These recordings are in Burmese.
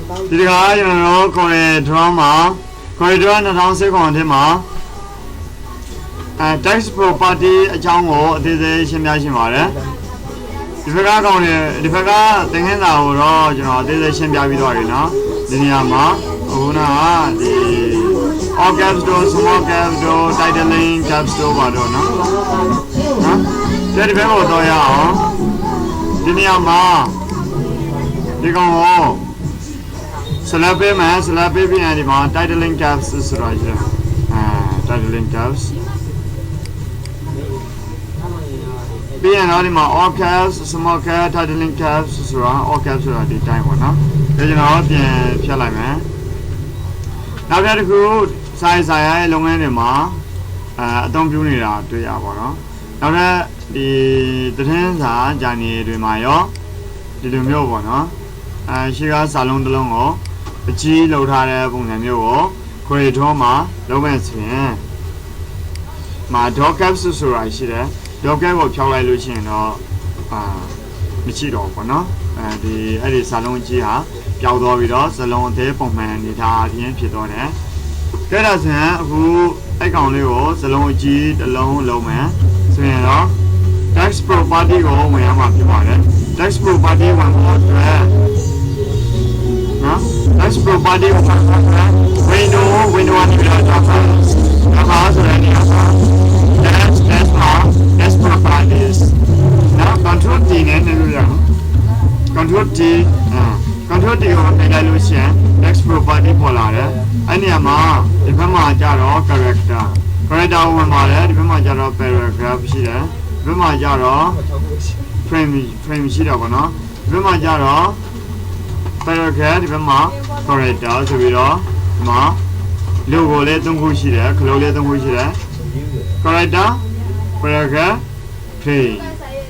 ဒီကကျွန်တော် CorelDraw မှာ CorelDraw 2010ခုနှစ်မှာtext property အကြောင်းကိုအသေးသေးရှင်းပြရှင်းပါတယ်ဒီဘက်ကကောင်းတယ်ဒီဘက်ကသင်ခန်းစာကိုတော့ကျွန်တော်အသေးသေးရှင်းပြပြီးသွားပြီနော်ဒီနေရာမှာခုနကဒီ all caps တို့ small caps တို့ titling caps တို့ပါတော့နော်ဒီဘက်ကိုတော့ရအောင်ဒီနေရာမှာဒီကောင်ကို select ပေးမယ် select ပေးပြီးရင်ဒီမှာ titling caps ဆိုတာရှိတယ်titling caps ပြီးရင်တော့ဒီမှာ all caps small caps titling caps ဆိုတာ all caps ဆိုတာဒီတိုင်းပေါ့နော်ဒါကျွန်တော်ပြန်ဖြတ်လိုက်မယ်နောက်တစ်ခုဆိုင်ရဲ့လုပ်ငန်းတွေမှာအသုံးပြုနေတာတွေ့ရပါတော့နောက်ထပ်ဒီသတင်းစာဂျာနယ်တွေမှာရောဒီလိုမျိုးပေါ့နော်ရှေ့ကစာလုံးတစ်လုံးကိုအကြီးလှုပ်ထားတဲ့ပုံစံမျိုးကို CorelDraw မှာလုပ်မယ်ဆိုရင်dot caps ဆိုတာရှိတယ် dot cap ကိုဖြောက်လိုက်လို့ရှိရင်တော့မရှိတော့ဘူးပေါ့နော်ဒီအဲ့ဒီစာလုံးကြီးဟာပျောက်သွားပြီးတော့စလုံးအသေးပုံမှန်အနေထားအပြင်ဖြစ်သွားတယ်ကဲဒါဆိုရင်အခုအဲ့ကောင်လေးကိုစလုံးကြီးတစ်လုံးလုံးမယ်ဆိုရင်တော့ text property ကိုဝင်ရမှာဖြစ်ပါတယ် text property ဝင်ဖို့အတွက်နော် text property ကိုဝင်ဖို့အတွက် window ကနေပြီးတော့ထားဆိုတဲ့နေရာမှာ text properties နော် control D နဲ့နေလို့ရအောင် control D ကိုနှိပ်လိုက်လို့ရှိရင် text property ပေါ်လာတယ်အဲ့နေရာမှာဒီဘက်မှာကျတော့ character ဝင်ပါတယ်ဒီဘက်မှာကျတော့ paragraph ရှိတယ်ဒီဘက်မှာကျတော့ frame ရှိတယ်ပေါ့နော်ဒီဘက်မှာကျတော့ paragraph ဒီဘက်မှာ character ဆိုပြီးတော့ဒီမှာ logo လေး၃ခုရှိတယ်ခလုံးလေး၃ခုရှိတယ် character paragraph frame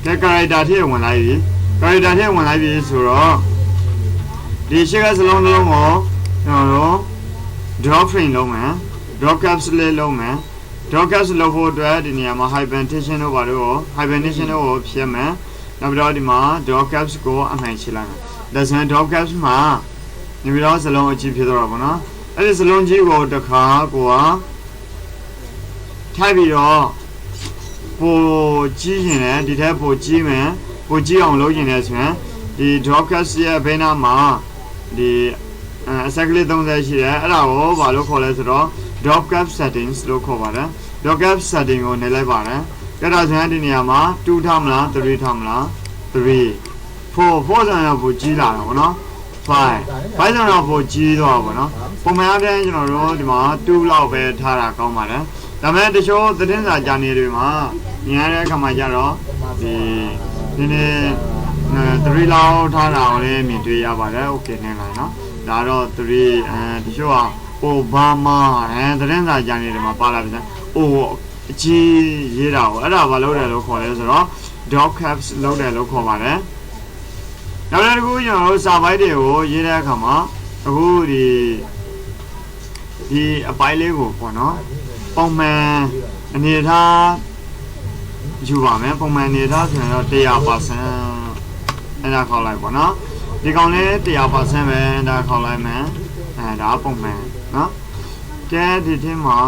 ကဲ character ထဲဝင်လိုက်ပြီ character ထဲဝင်လိုက်ပြီဆိုတော့ဒီရှေ့ကစလုံးလုံးကိုကျွန်တော်တို့ drop frame လုံးမယ် drop caps လေးလုံးမယ် drop caps လုံးဖို့အတွက်ဒီနေရာမှာ hypertension တို့ပါတော့ hypertension တို့ကိုဖြည့်မယ်နောက်ပြီးတော့ဒီမှာ drop caps ကိုအမှန်ရှင်းလိုက်မယ်ဒါဆိုရင် drop caps မှာနေပြီးတော့စလုံးအကြီးဖြစ်သွားတာပေါ့နော်အဲ့ဒီစလုံးကြီးကိုတစ်ခါကိုကထိုက်ပြီးတော့ပိုကြီးရင်လည်းဒီထက်ပိုကြီးမယ်ပိုကြီးအောင်လုပ်ရင်လည်းဆိုရင်ဒီ drop caps ရဲ့ဘေးနားမှာဒီအစက်ကလေး30ရှိတယ်အဲ့ဒါကိုဘာလို့ခေါ်လဲဆိုတော့ drop cap settings လို့ခေါ်ပါတယ် drop cap setting ကိုနှိပ်လိုက်ပါတယ်ကြည့်တော့ဆိုရင်ဒီနေရာမှာ2ထားမလား3ထားမလား3 4ဆိုရင်ပိုကြီးလာတာပေါ့နော်5ဆိုရင်တော့ပိုကြီးတော့ပေါ့နော်ပုံမှန်အားဖြင့်ကျွန်တော်တို့ဒီမှာ2လောက်ပဲထားတာကောင်းပါတယ်ဒါပေမဲ့တချို့သတင်းစာဂျာနယ်တွေမှာမြင်ရတဲ့အခါမှာကျတော့ဒီနည်းနည်း3လောက်ထားတာကိုလည်းမြင်တွေ့ရပါတယ်โอเคနေလိုက်နော်ဒါတော့3တချို့ကအိုဘားမားသတင်းစာဂျာနယ်တွေမှာပါလာပြီအိုအကြီးရေးတာကိုအဲ့ဒါဘာလုပ်တယ်လို့ခေါ်လဲဆိုတော့ dot caps လုပ်တယ်လို့ခေါ်ပါတယ်နောက်တစ်ခုကျွန်တော်တို့စာပိုက်တွေကိုရေးတဲ့အခါမှာအခုဒီအပိုင်းလေးကိုပေါ့နော်ပုံမှန်အနေထားယူပါမယ်ပုံမှန်အနေထားဆိုရင်တော့ 100% အဲ့ဒါခေါ်လိုက်ပေါ့နော်ဒီကောင်လေး 100% ပဲဒါခေါ်လိုက်မယ်ဒါပုံမှန်နော်ကဲဒီထင်းမှာ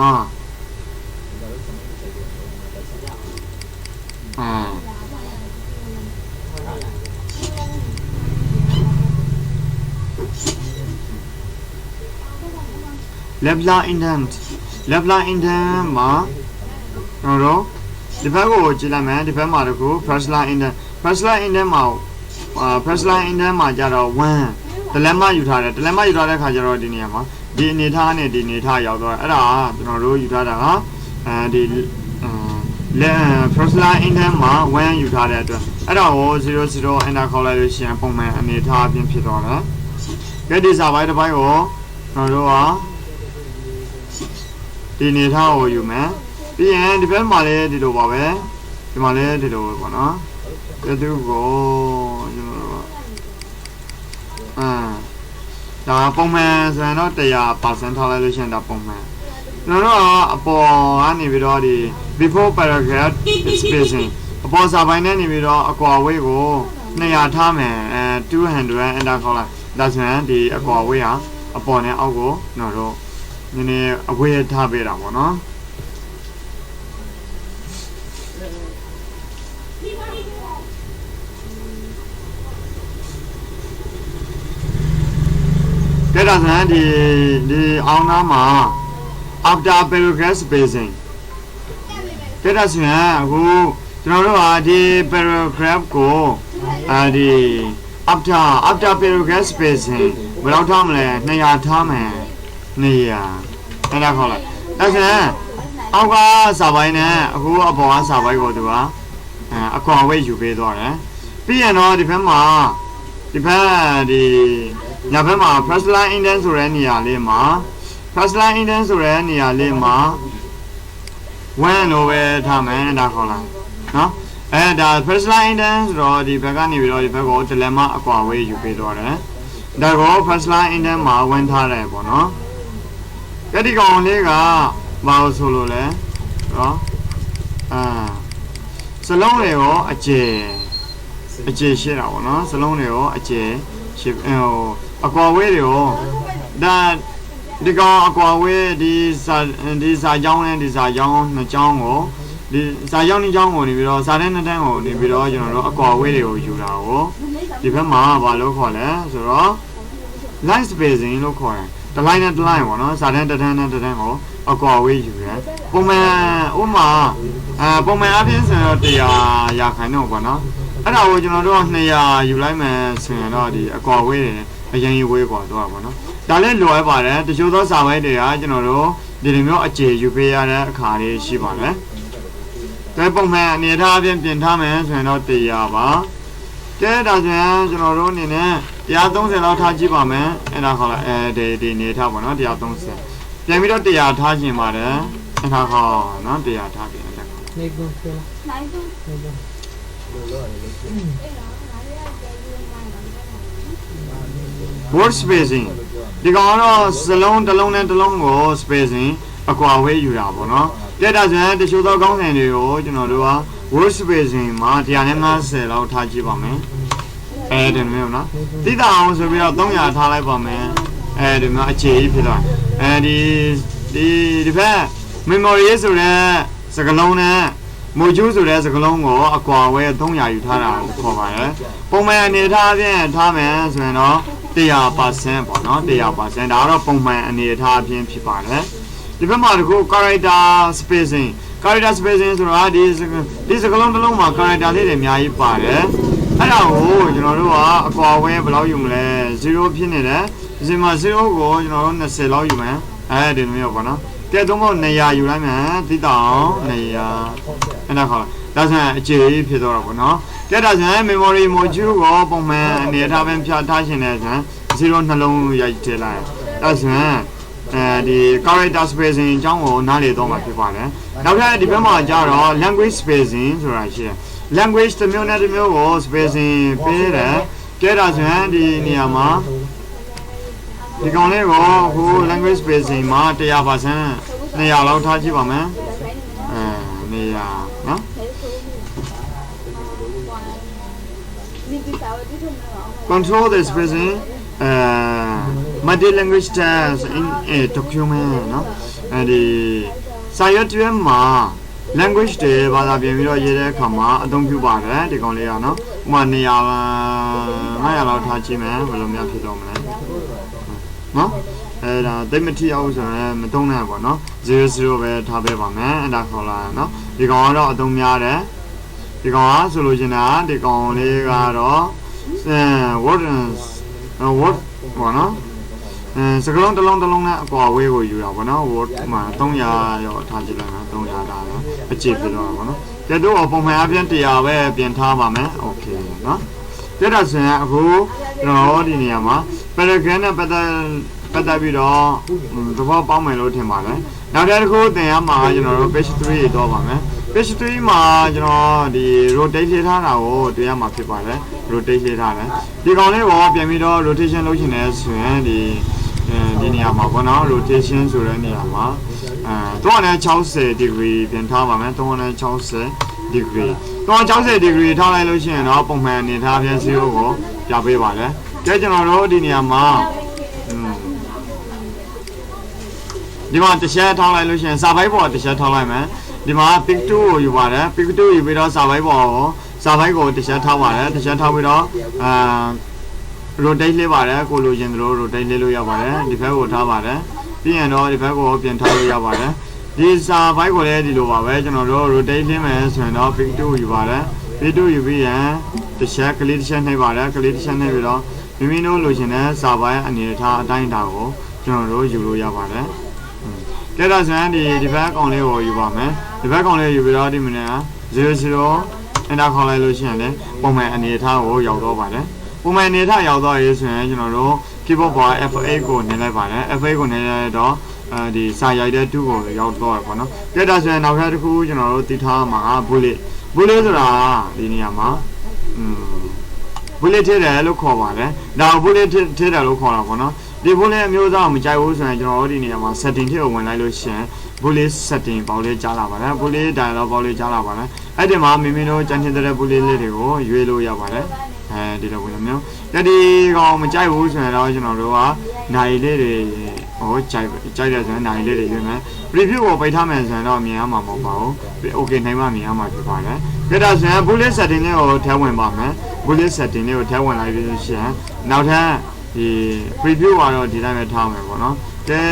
level indent မှာတော့ဒီဘက်ကိုကြည့်လိုက်မယ်ဒီဘက်မှာတခု first line indent မှာကြတော့1 dilemma ယူထားတယ်dilemma ယူထားတဲ့ခါကျတော့ဒီနေရာမှာဒီအနေထားနဲ့ဒီအနေထားရောက်တော့အဲ့ဒါကျွန်တော်တို့ယူထားတာကဒီ first line indent မှာ1ယူထားတဲ့အတွက်အဲ့ဒါကို00 enter ခေါ်လိုက်လို့ရှိရင်ပုံမှန်အနေထားအပြင်ဖြစ်သွားတယ်ကဲဒီစာပိုင်းတစ်ပိုင်းကိုကျွန်တော်တို့ကဒီအနေထားကိုယူမယ်ပြီးရင်ဒီဘက်မှာလည်းဒီလိုပါပဲဒီမှာလည်းဒီလိုပဲပေါ့နော်ဒီသူကိုကျွန်တော်တို့ဒါပုံမှန်ဆိုရင်တော့ 100% ထားလိုက်လို့ရှိရင်ဒါပုံမှန်ကျွန်တော်တို့အပေါ်ကနေပြီးတော့ဒီ before paragraph spacing အပေါ်စာပိုင်းနဲ့နေပြီးတော့အကွာဝေးကို200ထားမယ်200 enter ခေါ်လိုက် ဒါဆိုရင်ဒီအကွာဝေးဟာအပေါ်နဲ့အောက်ကိုကျွန်တော်တို့နည်းနည်းအဝေးထားပေးတာပေါ့နော်ကဲဒါဆိုရင်ဒီအောင်နာမှာ after paragraph spacing ကဲဒါဆိုရင်အခုကျွန်တော်တို့ဟာဒီ paragraph ကိုဒီ after paragraph spacing ဘယ်လောက်ထားမလဲ200ထားမယ်200အဲ့ဒါခေါ်လိုက်ဒါဆိုရင်အောက်ကစာပိုင်းနဲ့အခုအပေါ်ကစာပိုင်းကိုသူကအကွာဝေးယူပေးသွားတယ်ပြီးရင်တော့ဒီဘက်မှာညာဘက်မှာ first line indent ဆိုတဲ့နေရာလေးမှာ first line indent ဆိုတဲ့နေရာလေးမှာ1လို့ပဲထားမယ်ဒါခေါ်လိုက်နော်ဒါ first line indent ဆိုတော့ဒီဘက်ကနေပြီးတော့ဒီဘက်ကိုတလက်မအကွာဝေးယူပေးသွားတယ်ဒါကို first line indent မှာဝင်ထားတယ်ပေါ့နော်ကတိကောင်လေးကဘာလို့ဆိုလို့လဲနော်စလုံးတွေကိုအကျယ်ရှိတာပေါ့နော်စလုံးတွေကိုအကျယ်ရှိအကွာဝေးတွေကိုဒါဒီကောင်အကွာဝေးဒီစာကြောင်းနဲ့ဒီစာကြောင်းနှစ်ကြောင်းကိုဒီစာကြောင်းနှစ်ကြောင်းကိုနေပြီးတော့စာတဲ့နှစ်တန်းကိုနေပြီးတော့ကျွန်တော်တို့အကွာဝေးတွေကိုယူတာကိုဒီဘက်မှာဘာလို့ခေါ်လဲဆိုတော့ line spacing လို့ခေါ်တယ်တစ် line နဲ့တစ် line ပေါ့နော်စာတဲ့တစ်တန်းနဲ့တစ်တန်းကိုအကွာဝေးယူတယ်ပုံမှန်ဥမာပုံမှန်အပြင်ဆိုတော့100ရာခိုင်နှုန်းပေါ့နော်အဲ့ဒါကိုကျွန်တော်တို့200ယူလိုက်မယ်ဆိုရင်တော့ဒီအကွာဝေးတယ်အရင်ဝေးกว่าတော့ပေါ့နော်ဒါလည်းလိုအပ်ပါတယ်တချို့သောစာပိုင်းတွေကကျွန်တော်တို့ဒီလိုမျိုးအခြေယူပေးရတဲ့အခါလေးရှိပါတယ်ဒါပုံမှန်အနေထားအပြင်ပြင်ထားမယ်ဆိုရင်တော့100ပါကဲဒါဆိုရင်ကျွန်တော်တို့အနေနဲ့130လောက်ထားကြည့်ပါမယ်အဲ့ဒါခေါ်လိုက်ဒီနေထားပါနော်130ပြန်ပြီးတော့100ထားခြင်းပါတယ်အဲ့ဒါခေါ်နော်100ထားပြန်တယ်နေကုန်ပြောလားword spacing ဒီကောင်တော့စလုံးတစ်လုံးနဲ့တစ်လုံးကို spacing အကွာဝေးယူတာပေါ့နော်တဲ့ဒါဆိုရင်တချို့သောကောင်းစဉ်တွေကိုကျွန်တော်တို့က word spacing မှာ150လောက်ထားကြည့်ပါမယ်ဒီမျိုးနော်တိတာအောင်ဆိုပြီးတော့300ထားလိုက်ပါမယ်ဒီမျိုးအခြေကြီးဖြစ်သွားဒီဘက် memory ဆိုတဲ့စကားလုံးနဲ့module ဆိုတဲ့စကားလုံးကိုအကွာဝေး300ယူထားတာကိုခေါ်ပါတယ်ပုံမှန်အနေထားဖြင့်ထားမယ်ဆိုရင်တော့100% ပေါ့နော်100%ဒါကတော့ပုံမှန်အနေအထားအပြင်ဖြစ်ပါတယ်ဒီဘက်မှာတခု character spacing ဆိုတော့ဒီစကားလုံးတစ်လုံးမှာ character လေးတွေအများကြီးပါတယ်အဲ့ဒါကိုကျွန်တော်တို့ကအကွာဝေးဘယ်လောက်ယူမလဲ0ဖြစ်နေတယ်ဒီမှာ0ကိုကျွန်တော်တို့20လောက်ယူမယ်ဒီလိုမျိုးပေါ့နော်ကဲတော့200ယူလိုက်မယ်သိတောင်200အဲ့ဒါခေါ်ဒါဆိုရင်အခြေကြီးဖြစ်သွားတော့ပေါ့နော်ကဲဒါဆိုရင် memory module ကိုပုံမှန်အနေထားပဲဖြတ်ထားရှင်တယ်ဆိုရင်0နှလုံးရိုက်ထည့်လိုက်ဒါဆိုရင်ဒီ character spacing အကြောင်းကိုနားလည်တော့မှာဖြစ်ပါတယ်နောက်ထပ်ဒီဘက်မှာကျတော့ language spacing ဆိုတာရှိတယ် language တစ်မျိုးနဲ့တစ်မျိုးကို spacing ပေးတယ်ကဲဒါဆိုရင်ဒီနေရာမှာဒီကောင်လေးကိုဟို language spacing မှာ100% 200လောက်ထားကြည့်ပါမယ်200နော် control the spacing multi language text in a document နော်ဒီစာရွက်တွေမှာ language တွေဘာသာပြင်ပြီးတော့ရေးတဲ့အခါမှာအသုံးပြုပါတယ်ဒီကောင်လေးကနော်ဥပမာ500လောက်ထားကြည့်မယ်ဘယ်လိုများဖြစ်တော့မလဲနော်ဒါတိတ်မထီအောင်ဆိုရင်မသုံးနိုင်ပါတော့နော်00ပဲထားပေးပါမယ်အဲ့ဒါခေါ်လာနော်ဒီကောင်ကတော့အသုံးများတယ်ဒီကောင်ကဆိုလို့ရှင်တာဒီကောင်လေးကတော့word ပေါ့နော်စကလုံးတစ်လုံးနဲ့အကွာဝေးကိုယူတာပေါ့နော် word မှာ300ရောထားကြည့်လိုက်မယ်300ဒါလည်းအကျစ်ပြတော့ပေါ့နော်ကဲတော့ပုံမှန်အပြင်100ပဲပြင်ထားပါမယ် okay နော်ကဲဒါဆိုရင်အခုကျွန်တော်ဒီနေရာမှာ paragraph နဲ့ပတ်သက်ပြီးတော့သဘောပေါက်မယ်လို့ထင်ပါတယ်နောက်တစ်ခုသင်ရမှာကျွန်တော်တို့ page 3တော့ပါမယ် page 3မှာကျွန်တော်ဒီ rotate လေးထားတာကိုတွေ့ရမှာဖြစ်ပါတယ် rotate လေးထားတယ်ဒီကောင်လေးကိုပြန်ပြီးတော့ rotation လုပ်ချင်တယ်ဆိုရင်ဒီနေရာမှာပေါ့နော် rotation ဆိုတဲ့နေရာမှာ360 degree ပြန်ထားပါမယ်360 degree 360 degree ထားလိုက်လို့ရှိရင်တော့ပုံမှန်အနေထားပြန်0ကိုပြပေးပါတယ် cái cho nó đó đi nhà mà đi mà từ xe thao lại luôn xem sao phải bỏ từ xe thao lại mà đi mà pictureอยู่ว่าđấy pictureอยู่ไปđó sao phải bỏ sao phải của từ xe thaoว่าđấy từ xe thaoไปđó rotate လေးပါတယ်ကိုလိုချင်သလို rotate လေးလို့ရပါတယ်ဒီဘက်ကိုထားပါတယ်ပြီးရင်တော့ဒီဘက်ကိုပြန်ထားလို့ရပါတယ်ဒီစာဘိုက်ကိုလည်းဒီလိုပါပဲကျွန်တော်တို့ rotate လေးမယ်ဆိုရင်တော့ pick 2ယူပါတယ် pick 2ယူပြီးရင်တစ်ချက်ကလေးတစ်ချက်နှိပ်ပါတယ်ကလေးတစ်ချက်နှိပ်ပြီးတော့မိမိတို့လိုချင်တဲ့စာဘိုက်အနေထားအတိုင်းအတာကိုကျွန်တော်တို့ယူလို့ရပါတယ်ကဲတော့ဆိုရင်ဒီဘက်အကောင်လေးကိုယူပါမယ်ဒီဘက်ကောင်လေးယူပြီးတော့ဒီမနေ့00 enter ခေါ်လိုက်လို့ရှိရင်လည်းပုံမှန်အနေထားကိုရောက်တော့ပါတယ်ပုံမှန်အနေထားရောက်တော့ရေးဆိုရင်ကျွန်တော်တို့ keyboard ပေါ် F8 ကိုနှိပ်လိုက်ပါတယ် F8 ကိုနှိပ်လိုက်တော့ဒီစာရိုက်တဲ့2ကိုရောက်တော့ရပါတော့ကြည့်ဒါဆိုရင်နောက်ထပ်တစ်ခုကျွန်တော်တို့တည်ထားမှာ bullet ဆိုတာဒီနေရာမှာbullet ထည့်တယ်လို့ခေါ်ပါတယ်ဒါကို bullet ထည့်တယ်လို့ခေါ်တာပေါ့နော်ဒီ bullet အမျိုးအစားကိုမကြိုက်ဘူးဆိုရင်ကျွန်တော်တို့ဒီနေရာမှာ setting ထည့်ဝင်လိုက်လို့ရှိရင် bullet setting ပေါက်လေးကြားလာပါတယ် bullet dialog ပေါက်လေးကြားလာပါတယ်အဲ့ဒီမှာမိမိတို့ကြံနေတဲ့ bullet လေးတွေကိုရွေးလို့ရပါတယ်ဒီလိုပုံစံမျိုးဒီကောင်မကြိုက်ဘူးဆိုရင်တော့ကျွန်တော်တို့ကနိုင်လေးတွေဟိုကြိုက်တယ်ဆိုရင်နိုင်လေးတွေရွေးမယ် preview ကိုပိတ်ထားမယ်ဆိုရင်တော့မြင်ရမှာမဟုတ်ပါဘူး okay နိုင်မှမြင်ရမှာဖြစ်ပါတယ်ဒါဆိုရင် bullet setting လေးကိုထည့်ဝင်ပါမယ် bullet setting လေးကိုထည့်ဝင်လိုက်ပြီးလို့ရှိရင်နောက်ထပ်ဒီ preview ကတော့ဒီတိုင်းပဲထားမယ်ပေါ့နော်ကဲ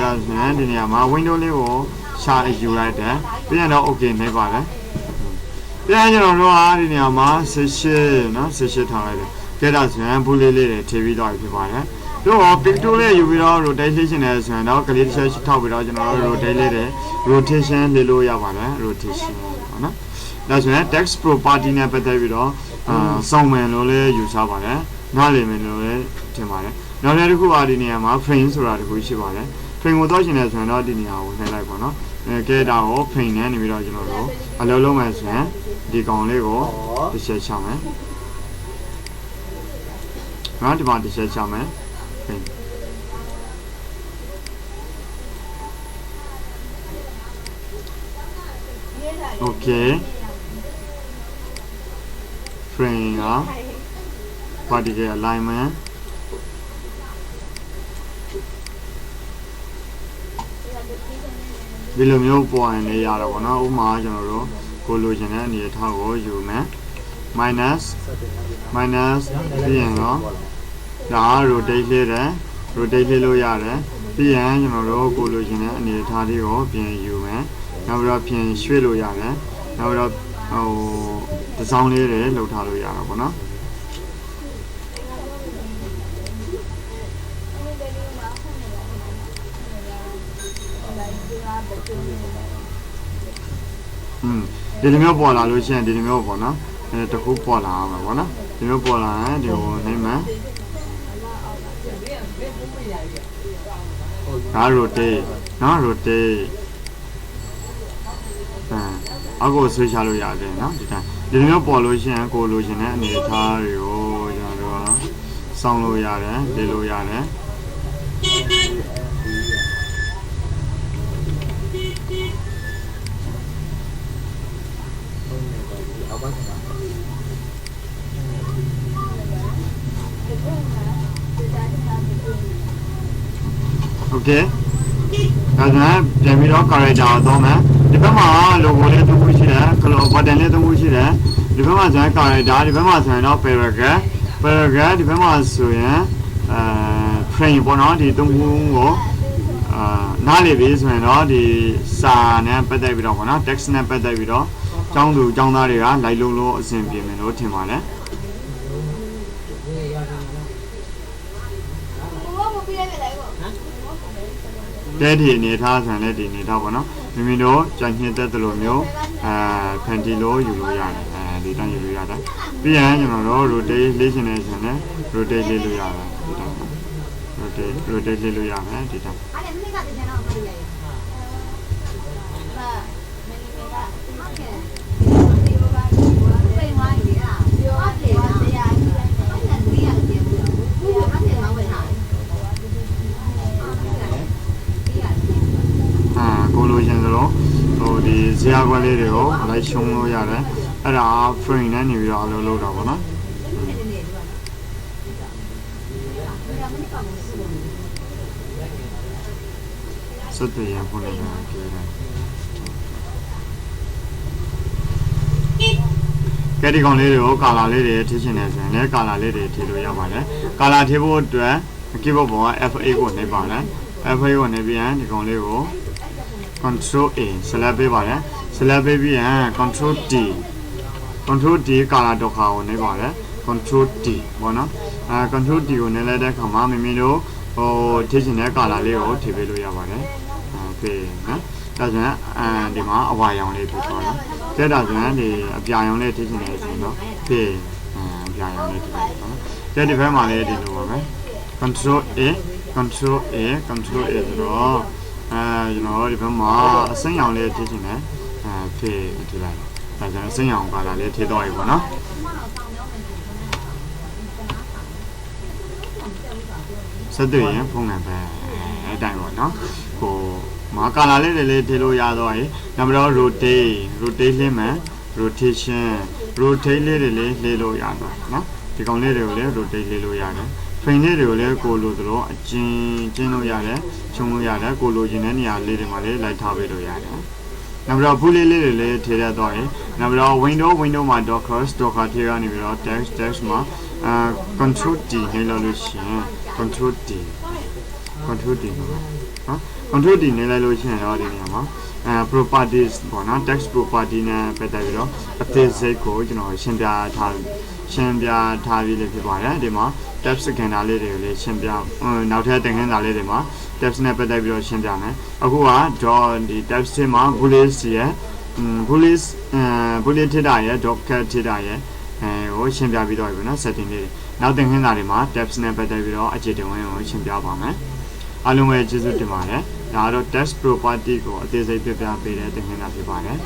ဒါဆိုရင်ဒီနေရာမှာ window လေးကိုရှာယူလိုက်တယ်ပြီးရင်တော့ okay နိုင်ပါတယ်ပြန်ကျွန်တော်တို့အားဒီနေရာမှာ18နော်18ထားလိုက်တယ်ကြည့်ဒါဆိုရင်ဘူးလေးလေးတွေထည့်ပြီးတော့ဖြစ်ပါတယ်တို့တော့ picture လေးယူပြီးတော့ rotation နဲ့ဆိုရင်တော့ကလေးတစ်ချက်ထောက်ပြီးတော့ကျွန်တော်တို့ rotate လေးတွေ rotation လေးလို့ရပါတယ် rotation ပေါ့နော်ဒါဆိုရင် text property နဲ့ပတ်သက်ပြီးတော့စောင့်မယ်လို့လည်းယူဆပါတယ်နားလည်မယ်လို့လည်းထင်ပါတယ်နောက်တစ်ခုကဒီနေရာမှာ frame ဆိုတာတစ်ခုရှိပါတယ် frame ကိုတော့ရှင်နေဆိုရင်တော့ဒီနေရာကိုနှိပ်လိုက်ပါတော့ကဲဒါကို frame နဲ့နေပြီးတော့ကျွန်တော်တို့အလုပ်လုပ်မယ်ဆိုရင်ဒီကောင်လေးကိုတစ်ချက်ချမယ်နော်ဒီမှာတစ်ချက်ချမယ် frame okay frame က vertical alignmentဒီလိုမျိုးပေါ်ရင်လည်းရတာပေါ့နော်ဥပမာကျွန်တော်တို့ကိုလိုချင်တဲ့အနေထားကိုယူမယ် minus ပြီးရင်တော့ဒါ rotate လေးတယ် rotate လေးလို့ရတယ်ပြီးရင်ကျွန်တော်တို့ကိုလိုချင်တဲ့အနေထားလေးကိုပြင်ယူမယ်နောက်ပြီးတော့ပြင်ရွှေ့လို့ရတယ်နောက်ပြီးတော့ဒီဇောင်းလေးတွေလောက်ထားလို့ရတာပေါ့နော်ဒီလိုမျိုးပေါ်လာလို့ရှိရင်ဒီလိုမျိုးပေါ့နော်တခုပေါ်လာအောင်ပေါ့နော်ဒီလိုပေါ်လာရင်ဒီကိုနှိမ့်မယ်ဒါ rotate နော် rotate အကိုဆွေးချလို့ရတယ်နော်ဒီတိုင်းဒီလိုမျိုးပေါ်လို့ရှိရင်ကိုလိုချင်တဲ့အနေအထားတွေကိုကျွန်တော်တို့စောင့်လို့ရတယ်လေ့လို့ရတယ်โอเคဒါဆိုရင်ပြန်ပြီးတော့ character တော့မယ်ဒီဘက်မှာ logo လေးသုံးခုရှိတယ် color button လေးသုံးခုရှိတယ်ဒီဘက်မှာဆိုရင် character ဒီဘက်မှာဆိုရင်တော့ paragraph ဒီဘက်မှာဆိုရင်frame ပေါ့နော်ဒီသုံးခုကိုနားလည်ပြီဆိုရင်တော့ဒီစာနဲ့ပတ်သက်ပြီးတော့ပေါ့နော် text နဲ့ပတ်သက်ပြီးတော့ကျောင်းသူကျောင်းသားတွေကလိုက်လို့အဆင်ပြေမယ်လို့ထင်ပါတယ်တဲ့ဒီအနေထားဆိုရင်လည်းဒီအနေထားပေါ့နော်မိမိတို့ကြိုင်နှစ်သက်သလိုမျိုးဖန်တီလို့ယူလို့ရတယ်ဒီတိုင်းယူလို့ရတယ်ပြီးရင်ကျွန်တော်တို့ rotate လေးရှင်နေဆိုရင်လည်း rotate လေးလို့ရတယ်ဒီတိုင်း rotate လေးလို့ရတယ်ဒီတိုင်းကိုလိုချင်သလိုဟိုဒီဇာတ်ကွက်လေးတွေကိုလိုက်ရှုံးလို့ရတယ်အဲ့ဒါ frame နဲ့နေပြီးတော့အလုပ်လုပ်တာပေါ့နော် ဆက်သွယ်ရင်ဖုန်းနံပါတ်ပြောတယ်ကဲဒီကောင်လေးတွေကိုကာလာလေးတွေထည့်ချင်တယ်ဆိုရင်လည်းကာလာလေးတွေထည့်လို့ရပါတယ်ကာလာထည့်ဖို့အတွက် keyboard ပေါ်က F8 ကိုနှိပ်ပါတယ် F8 ကိုနှိပ်ပြီးရင်ဒီကောင်လေးကို Control A select ပေးပါတယ် select ပေးပြီးရင် Control D ကာလာတော့ခါကိုနှိပ်ပါတယ် Control D ပေါ့နော်Control D ကိုနှိပ်လိုက်တဲ့အခါမှာမိမိတို့ဟိုထည့်ချင်တဲ့ကာလာလေးကိုထည့်ပေးလို့ရပါတယ်ဖေးနော်ဒါဆိုရင်ဒီမှာအဝါရောင်လေးဖြစ်သွားတယ်။ကျဒါဆိုရင်ဒီအပြာရောင်လေးထည့်ချင်တယ်ဆိုရင်တော့ဖေးအပြာရောင်လေးထည့်လိုက်ပါနော်။ကျဒီဘက်မှာလည်းဒီလိုပါပဲ။ Control A ဆိုတော့ကျွန်တော်ဒီဘက်မှာအစိမ်းရောင်လေးထည့်ချင်တယ်ဖေးထည့်လိုက်။ဒါဆိုရင်အစိမ်းရောင်ကာလာလေးထည့်တော့ပြီပေါ့နော်။ဆက်သွယ်ရင်ဖုန်းနံပါတ်အတိုင်းပေါ့နော်။ဟိုမာကာလာလေးတွေထည့်လို့ရတော့ရင်နောက်ပြီးတော့ rotate လေးမှ rotation rotate လေးတွေလေးလို့ရတော့နော်ဒီကောင်လေးတွေကိုလည်း rotate လေးလို့ရတယ် frame လေးတွေကိုလည်းကိုလိုသလိုအကျဉ်လို့ရတယ်ခြုံလို့ရတယ်ကိုလိုချင်တဲ့နေရာလေးတွေမှာလည်းလိုက်ထားပေးလို့ရတယ်နောက်ပြီးတော့ bullet လေးတွေလည်းထည့်ရတော့ရင်နောက်ပြီးတော့ window မှာ docker ထည့်ရနေပြီးတော့ text မှာcontrol D နှိပ်လို့ရှိရင် control D နော်control D နဲ့လိုက်လို့ရှိရင်တော့ဒီနေရာမှာproperties ပေါ့နော် text property နဲ့ပတ်သက်ပြီးတော့အသေးစိတ်ကိုကျွန်တော်ရှင်းပြထားပြီးလည်းဖြစ်ပါတယ်ဒီမှာ tabs scanner လေးတွေကိုလည်းရှင်းပြနောက်ထပ်သင်ခန်းစာလေးတွေမှာ tabs နဲ့ပတ်သက်ပြီးတော့ရှင်းပြမယ်အခုက draw ဒီ tabs ထဲမှာ bullets ရဲ့ bullet ထည့်တာရဲ့ docker ထည့်တာရဲ့ကိုရှင်းပြပြီးတော့ပြီနော် setting လေးတွေနောက်သင်ခန်းစာတွေမှာ tabs နဲ့ပတ်သက်ပြီးတော့အခြေတင်ဝင်ကိုရှင်းပြပါမယ်အားလုံးပဲကျေးဇူးတင်ပါတယ်ဒါကတော့ text property ကိုအသေးစိတ်ပြပြပေးတဲ့သင်ခန်းစာဖြစ်ပါတယ်